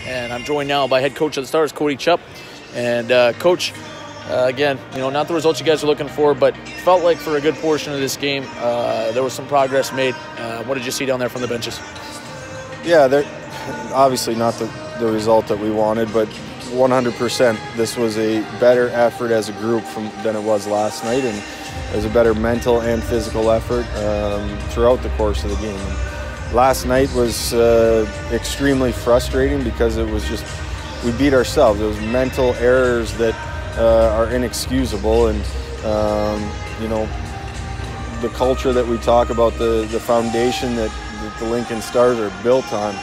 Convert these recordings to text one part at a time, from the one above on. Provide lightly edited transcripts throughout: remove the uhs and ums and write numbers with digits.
and I'm joined now by head coach of the Stars, Cody Chupp. And Coach, again, not the results you guys were looking for, but felt like for a good portion of this game, there was some progress made. What did you see down there from the benches? Yeah, obviously not the result that we wanted, but 100% this was a better effort as a group than it was last night, and it was a better mental and physical effort throughout the course of the game. Last night was extremely frustrating because it was just, we beat ourselves. It was mental errors that are inexcusable, and the culture that we talk about, the foundation that the Lincoln Stars are built on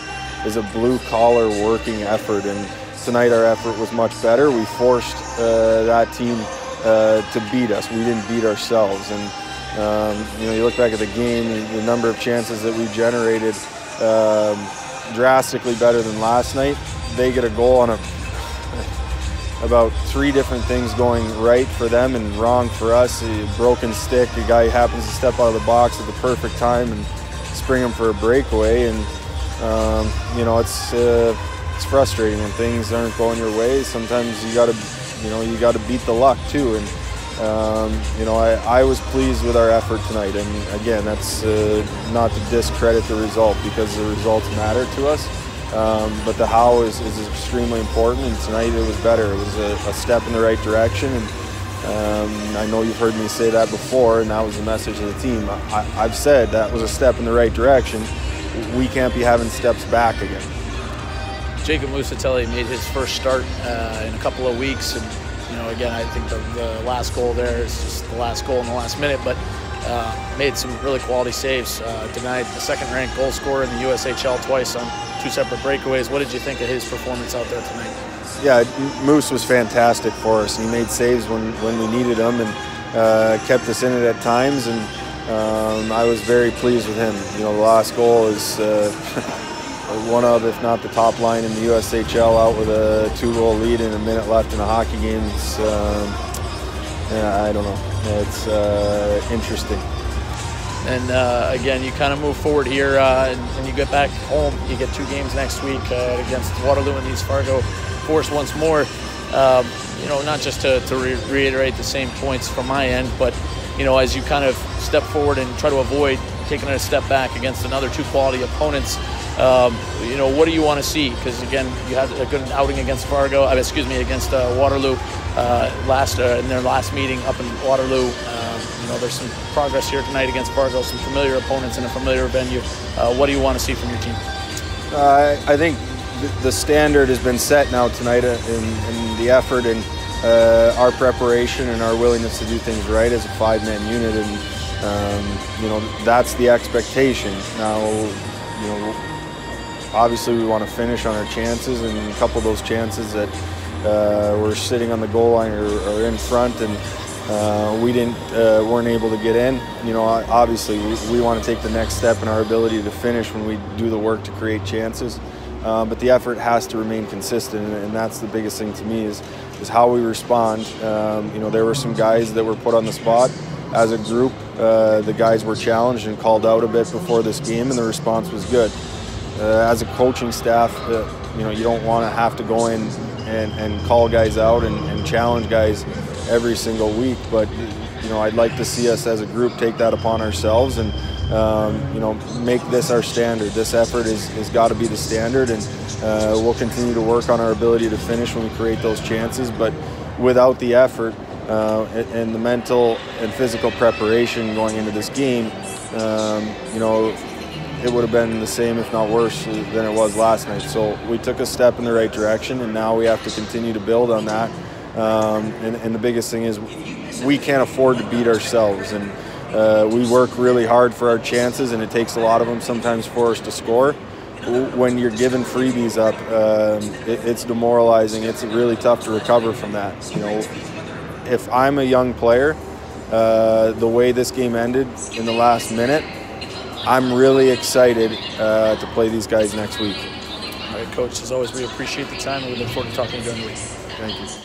is a blue-collar working effort, and tonight our effort was much better. We forced that team to beat us. We didn't beat ourselves, and you look back at the game, the number of chances that we generated, drastically better than last night. They get a goal on about 3 different things going right for them and wrong for us. A broken stick, a guy happens to step out of the box at the perfect time and spring him for a breakaway, and it's frustrating when things aren't going your way. Sometimes you got to beat the luck too, and I was pleased with our effort tonight. And again, that's not to discredit the result, because the results matter to us. But the how is extremely important, and tonight it was better. It was a step in the right direction, and I know you've heard me say that before, and that was the message of the team. I've said that was a step in the right direction. We can't be having steps back again. Jacob Mucitelli made his first start in a couple of weeks, and again, I think the last goal there is just the last goal in the last minute, but made some really quality saves. Denied the second-ranked goal scorer in the USHL twice on 2 separate breakaways. What did you think of his performance out there tonight? Yeah, Moose was fantastic for us. He made saves when we needed them, and kept us in it at times, and I was very pleased with him. The last goal is one of, if not the top line in the USHL, out with a 2-goal lead and a minute left in a hockey game. It's, I don't know. It's interesting. And again, you kind of move forward here, and you get back home. You get 2 games next week against Waterloo and East Fargo. Force once more. Not just to reiterate the same points from my end, but as you kind of step forward and try to avoid taking a step back against another 2 quality opponents, what do you want to see? Because again, you had a good outing against against Waterloo in their last meeting up in Waterloo. There's some progress here tonight against Fargo, some familiar opponents in a familiar venue. What do you want to see from your team? I think the standard has been set now tonight in the effort and our preparation and our willingness to do things right as a 5-man unit, and that's the expectation. Now, obviously we want to finish on our chances, and a couple of those chances that were sitting on the goal line or in front, and we weren't able to get in. Obviously we want to take the next step in our ability to finish when we do the work to create chances. But the effort has to remain consistent, and that's the biggest thing to me is how we respond. There were some guys that were put on the spot as a group. The guys were challenged and called out a bit before this game, and the response was good. As a coaching staff, you don't want to have to go in and call guys out and challenge guys every single week, but I'd like to see us as a group take that upon ourselves and make this our standard. This effort has got to be the standard, and we'll continue to work on our ability to finish when we create those chances. But without the effort and the mental and physical preparation going into this game, it would have been the same, if not worse, than it was last night. So we took a step in the right direction, and now we have to continue to build on that. And the biggest thing is we can't afford to beat ourselves, and we work really hard for our chances, and it takes a lot of them sometimes for us to score. When you're giving freebies up, it's demoralizing. It's really tough to recover from that. If I'm a young player, the way this game ended in the last minute, I'm really excited to play these guys next week. All right, Coach, as always, we appreciate the time, and we look forward to talking to you during the week. Thank you.